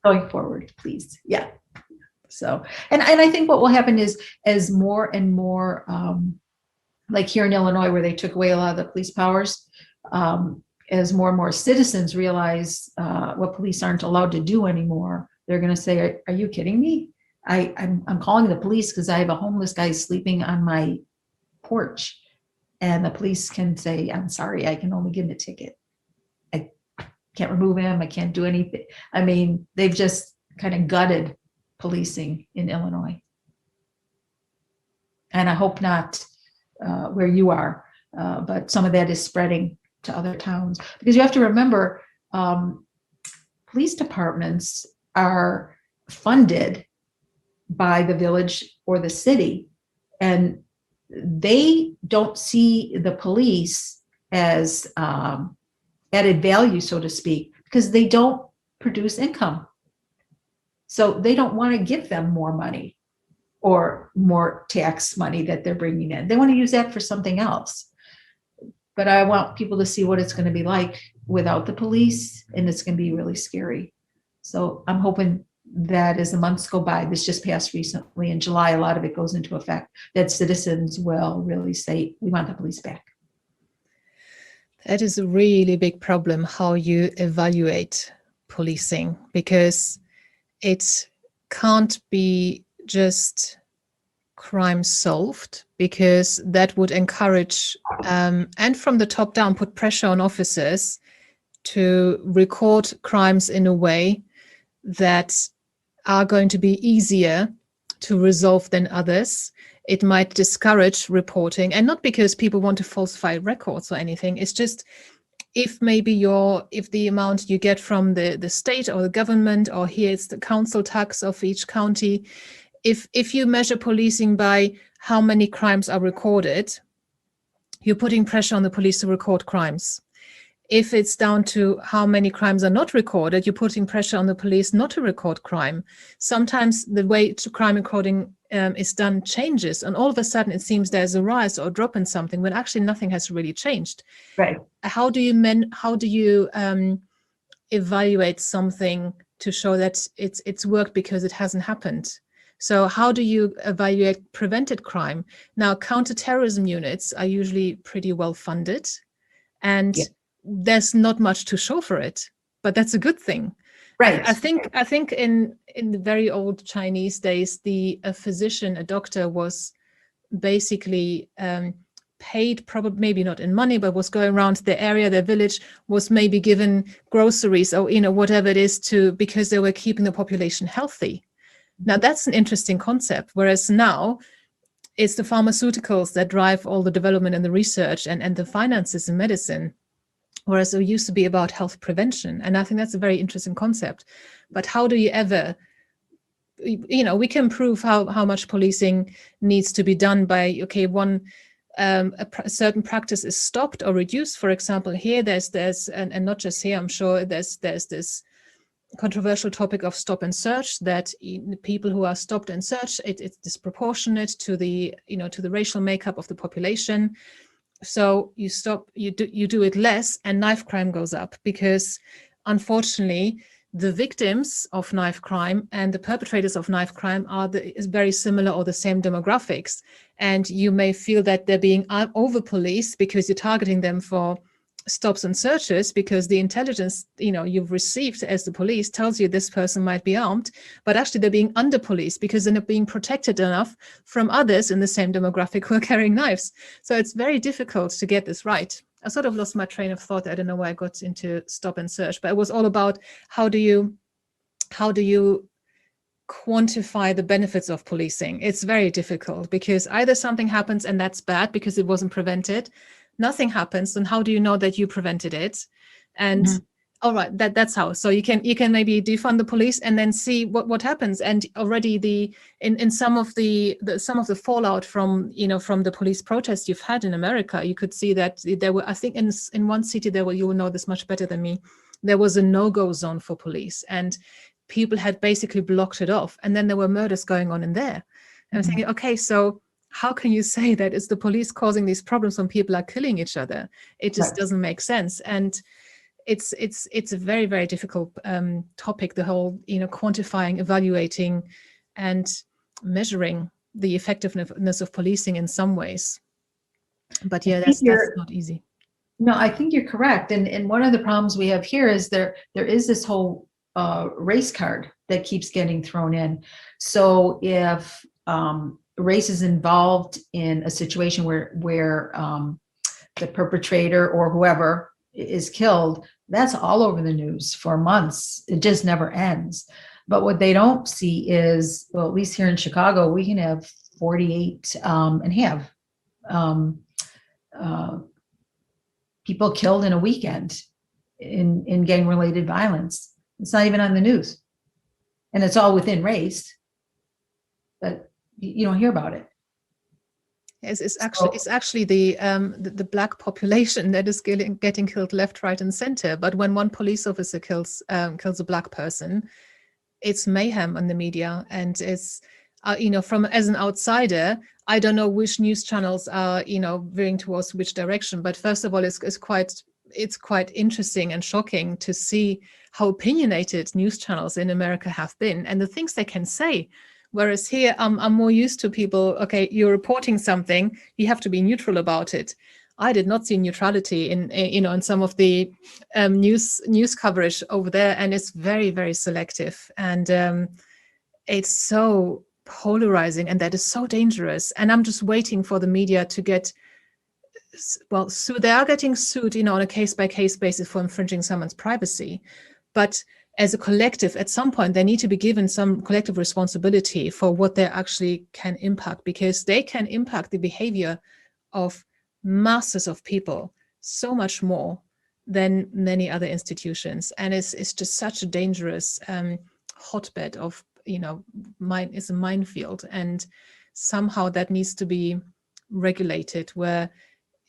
Going forward, please. Yeah. So, and I think what will happen is, as more and more, like here in Illinois, where they took away a lot of the police powers, as more and more citizens realize what police aren't allowed to do anymore, they're going to say, "Are you kidding me? I'm calling the police because I have a homeless guy sleeping on my porch," and the police can say, "I'm sorry, I can only give him a ticket. I can't remove him. I can't do anything." I mean, they've just kind of gutted policing in Illinois. And I hope not where you are, but some of that is spreading to other towns. Because you have to remember, police departments are funded by the village or the city, and they don't see the police as added value, so to speak, because they don't produce income. So they don't want to give them more money or more tax money that they're bringing in. They want to use that for something else. But I want people to see what it's going to be like without the police, and it's going to be really scary. So I'm hoping that as the months go by, this just passed recently in July, a lot of it goes into effect, that citizens will really say, we want the police back. That is a really big problem, how you evaluate policing, because it can't be just crime solved, because that would encourage and from the top down put pressure on officers to record crimes in a way that are going to be easier to resolve than others. It might discourage reporting, and not because people want to falsify records or anything. It's just if the amount you get from the state or the government, or here it's the council tax of each county, if you measure policing by how many crimes are recorded, you're putting pressure on the police to record crimes. If it's down to how many crimes are not recorded, you're putting pressure on the police not to record crime. Sometimes the way to crime recording is done changes, and all of a sudden it seems there's a rise or a drop in something when actually nothing has really changed. Right. How do you evaluate something to show that it's worked because it hasn't happened? So how do you evaluate prevented crime? Now, counterterrorism units are usually pretty well funded, and there's not much to show for it, but that's a good thing. Right. I think in the very old Chinese days, a physician, a doctor, was basically paid, probably maybe not in money, but was going around their area, their village, was maybe given groceries or whatever it is because they were keeping the population healthy. Now that's an interesting concept, whereas now it's the pharmaceuticals that drive all the development and the research and the finances in medicine. Whereas it used to be about health prevention. And I think that's a very interesting concept. But how do you ever, we can prove how much policing needs to be done by, a certain practice is stopped or reduced. For example, here and not just here, I'm sure there's this controversial topic of stop and search, that people who are stopped and searched, it's disproportionate to the racial makeup of the population. So you do it less, and knife crime goes up, because unfortunately the victims of knife crime and the perpetrators of knife crime is very similar or the same demographics. And you may feel that they're being over policed because you're targeting them for stops and searches because the intelligence, you've received as the police tells you this person might be armed, but actually they're being under policed because they're not being protected enough from others in the same demographic who are carrying knives. So it's very difficult to get this right. I sort of lost my train of thought. I don't know why I got into stop and search, but it was all about how do you quantify the benefits of policing? It's very difficult because either something happens and that's bad because it wasn't prevented. Nothing happens, then how do you know that you prevented it? And all right, that's how. So you can maybe defund the police and then see what happens. And already in some of the fallout from from the police protests you've had in America, you could see that there were, I think in one city there were, you will know this much better than me, there was a no-go zone for police and people had basically blocked it off, and then there were murders going on in there. And I'm thinking, okay, so how can you say that it's the police causing these problems when people are killing each other? It just doesn't make sense. And it's a very, very difficult topic, the whole, quantifying, evaluating, and measuring the effectiveness of policing in some ways. But yeah, that's not easy. No, I think you're correct. And one of the problems we have here is there is this whole race card that keeps getting thrown in. So if race is involved in a situation where the perpetrator or whoever is killed, that's all over the news for months. It just never ends. But what they don't see is, well, at least here in Chicago, we can have 48 and have people killed in a weekend in gang-related violence. It's not even on the news, and it's all within race, but you don't hear about it. It's actually the black population that is getting killed left, right, and center. But when one police officer kills a black person, it's mayhem on the media, and it's from as an outsider, I don't know which news channels are veering towards which direction. But first of all, it's quite interesting and shocking to see how opinionated news channels in America have been and the things they can say. Whereas here, I'm more used to people, okay, you're reporting something, you have to be neutral about it. I did not see neutrality in some of the news coverage over there, and it's very, very selective, and it's so polarizing, and that is so dangerous. And I'm just waiting for the media to get, well, so they are getting sued, on a case-by-case basis for infringing someone's privacy, but as a collective, at some point, they need to be given some collective responsibility for what they actually can impact, because they can impact the behavior of masses of people so much more than many other institutions. And it's just such a dangerous hotbed of, it's a minefield. And somehow that needs to be regulated, where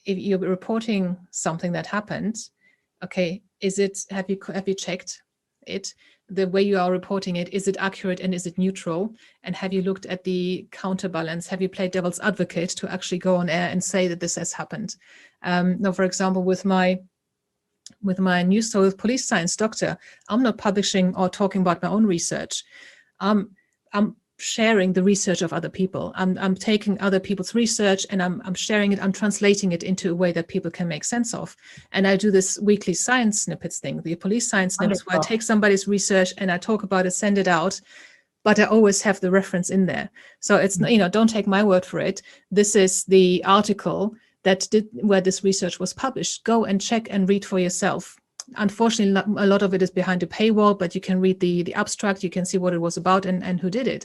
if you're reporting something that happened, okay, have you checked it, the way you are reporting it, is it accurate and is it neutral? And have you looked at the counterbalance? Have you played devil's advocate to actually go on air and say that this has happened? Now, for example, with my news story with police science doctor, I'm not publishing or talking about my own research. I'm sharing the research of other people. I'm taking other people's research and I'm sharing it, I'm translating it into a way that people can make sense of. And I do this weekly science snippets thing, the police science snippets, where I take somebody's research and I talk about it, send it out, but I always have the reference in there. So it's, don't take my word for it. This is the article where this research was published. Go and check and read for yourself. Unfortunately, a lot of it is behind a paywall, but you can read the abstract, you can see what it was about and who did it.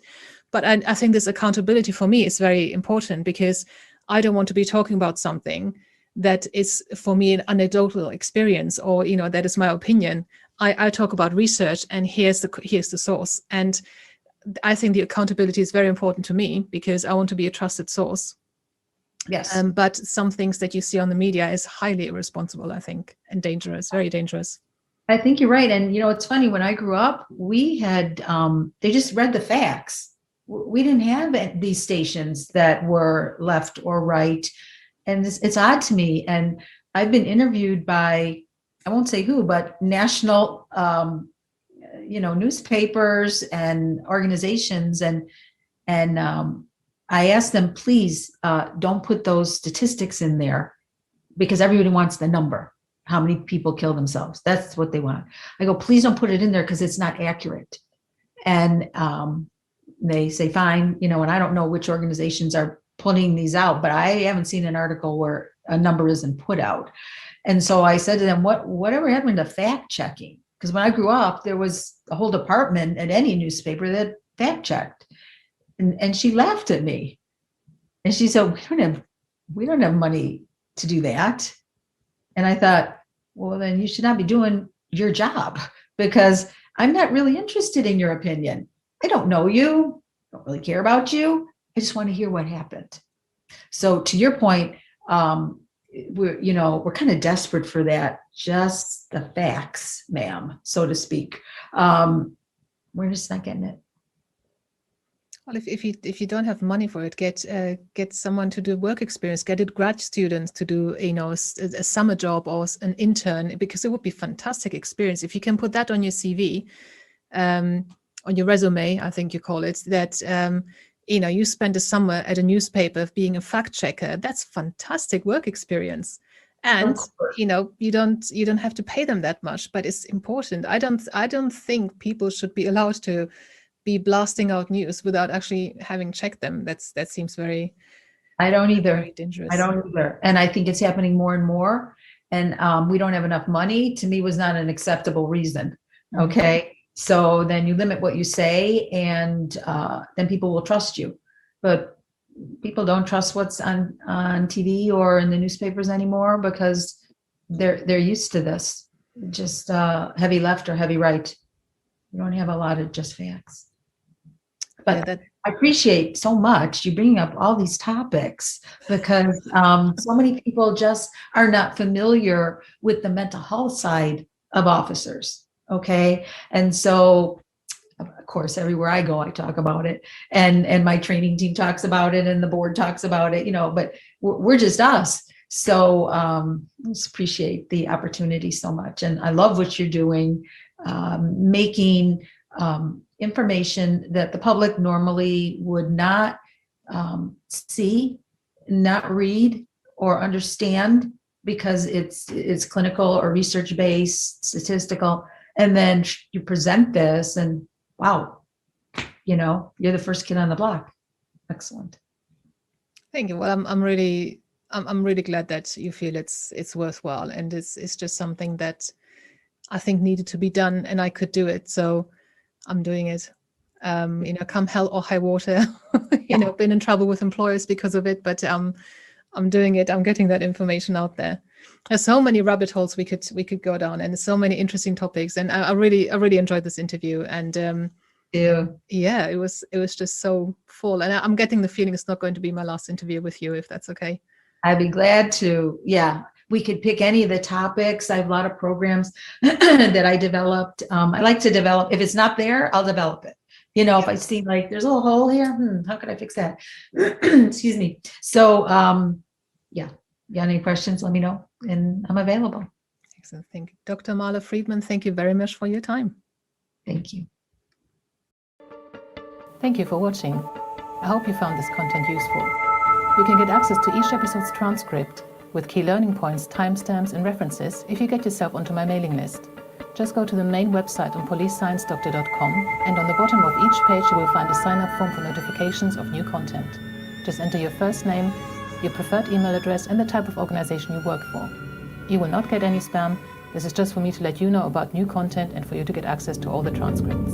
But I think this accountability for me is very important, because I don't want to be talking about something that is for me an anecdotal experience, or that is my opinion. I talk about research, and here's the source. And I think the accountability is very important to me, because I want to be a trusted source. Yes. But some things that you see on the media is highly irresponsible, I think, and dangerous, very dangerous. I think you're right. And, it's funny, when I grew up, we had, they just read the facts. We didn't have these stations that were left or right. And it's odd to me. And I've been interviewed by, I won't say who, but national, newspapers and organizations. And I asked them, please don't put those statistics in there, because everybody wants the number. how many people kill themselves. That's what they want. I go, please don't put it in there because it's not accurate. And they say, fine, and I don't know which organizations are putting these out, but I haven't seen an article where a number isn't put out. And so I said to them, whatever happened to fact checking? Because when I grew up, there was a whole department at any newspaper that fact checked. And she laughed at me. And she said, we don't have money to do that. And I thought, well, then you should not be doing your job, because I'm not really interested in your opinion. I don't know you, don't really care about you. I just want to hear what happened. So to your point, we're kind of desperate for that, just the facts, ma'am, so to speak. We're just not getting it. Well, if you don't have money for it, get someone to do work experience, get it grad students to do a summer job or an intern, because it would be fantastic experience if you can put that on your CV, on your resume, I think you call it, that you spent a summer at a newspaper being a fact checker. That's fantastic work experience. And you don't have to pay them that much, but it's important. I don't think people should be allowed to be blasting out news without actually having checked them. That seems very, I don't either. Very dangerous. I don't either. And I think it's happening more and more. And we don't have enough money, to me, was not an acceptable reason. Okay. So then you limit what you say, and then people will trust you. But people don't trust what's on TV or in the newspapers anymore, because they're used to this, just heavy left or heavy right. We don't have a lot of just facts. But yeah, I appreciate so much you bringing up all these topics, because so many people just are not familiar with the mental health side of officers. Okay. And so, of course, everywhere I go, I talk about it, and my training team talks about it, and the board talks about it, but we're just us. So I just appreciate the opportunity so much. And I love what you're doing, making information that the public normally would not see, not read, or understand, because it's clinical or research based, statistical, and then you present this, and wow, you're the first kid on the block. Excellent. Thank you. Well, I'm really glad that you feel it's worthwhile, and it's just something that I think needed to be done, and I could do it. So I'm doing it. Come hell or high water. Been in trouble with employers because of it, but I'm doing it. I'm getting that information out there. There's so many rabbit holes we could go down, and so many interesting topics. And I really enjoyed this interview. And yeah, it was just so full. And I'm getting the feeling it's not going to be my last interview with you, if that's okay. I'd be glad to. Yeah, we could pick any of the topics. I have a lot of programs that I developed. I like to develop. If it's not there, I'll develop it. If I see like there's a little hole here, how could I fix that? Excuse me. So yeah, you got any questions, let me know, and I'm available. Excellent. Thank you. Dr. Marla Friedman, thank you very much for your time. Thank you. Thank you for watching. I hope you found this content useful. You can get access to each episode's transcript with key learning points, timestamps, and references if you get yourself onto my mailing list. Just go to the main website on policesciencedoctor.com, and on the bottom of each page you will find a sign-up form for notifications of new content. Just enter your first name, your preferred email address, and the type of organization you work for. You will not get any spam. This is just for me to let you know about new content and for you to get access to all the transcripts.